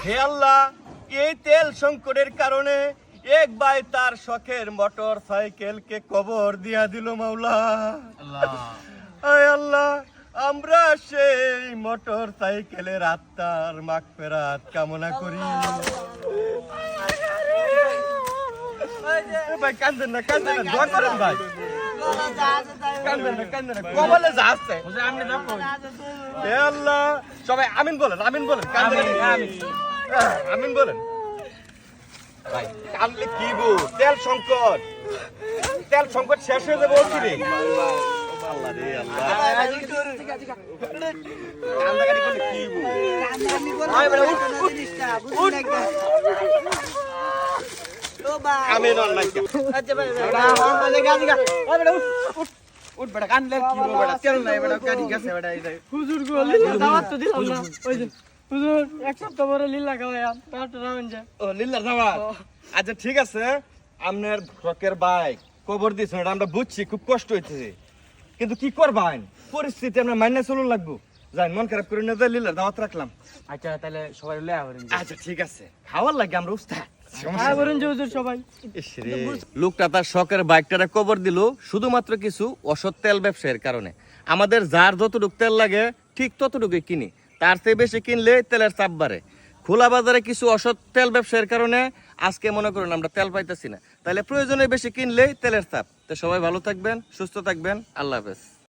হে আল্লাহ, এই তেল সংকটের কারণে এক ভাই তার শখের মোটর সাইকেলকে কবর দিয়া দিল মাওলা। আয় আল্লাহ, আমরা সেই মোটর সাইকেলের আত্মার মাগফিরাত কামনা করি। ভাই কাঁদেন না, কাঁদেন না, দোয়া করেন ভাই। কাঁদেন না, কাঁদেন না, কবলে যা আছে হে আল্লাহ, সবাই আমিন বলেন, আমিন বলেন, কাঁদেন না, আমিন বলেন। ভাই কাঁদলে কি গো, তেল সংকট, তেল সংকট শেষ হয়ে যাবে কি রে? আল্লাহ রে আল্লাহ, কান্দাকাটি করলে কি গো? আমিন অন নাই আচ্ছা ভাই উঠ বেটা, কান্দলে কি গো বেটা, তেল নাই বেটা, কাটি গেছে বেটা। এই হুজুর গো লিল্লা দাওয়াত তো দিলাম না। ওই যে হুজুর এক সপ্তাহ পরে লিল্লা খাওয়ায়া পেট রাউন যায়। ও লিল্লার দাওয়াত। আচ্ছা ঠিক আছে, আপনার শখের বাইক কবর দিয়েছেন, এটা আমরা বুঝছি, খুব কষ্ট হইতেছে, কিন্তু কি করবেন, পরিস্থিতি আমরা মাইনে চলুন লাগবো। যাই, মন খারাপ করে না, যাই লিল্লার দাওয়াত রাখলাম। আচ্ছা তাহলে সবাই লয়া করেন। আচ্ছা ঠিক আছে, খাওয়ার লাগে আমরা উস্তাদ। হ্যাঁ করেন যে হুজুর সবাই। লোকটা তার শখের বাইকটারে কবর দিল শুধুমাত্র কিছু অসৎ তেল ব্যবসায়ের কারণে। আমাদের যার যতটুকু তেল লাগে ঠিক ততটুকুই কিনি, তার চেয়ে বেশি কিনলে তেলের চাপ বাড়ে। খোলা বাজারে কিছু অসৎ তেল ব্যবসায়ের কারণে আজকে মনে করুন আমরা তেল পাইতেছি না, তাহলে প্রয়োজনে বেশি কিনলেই তেলের চাপ। তো সবাই ভালো থাকবেন, সুস্থ থাকবেন, আল্লাহ হাফেজ।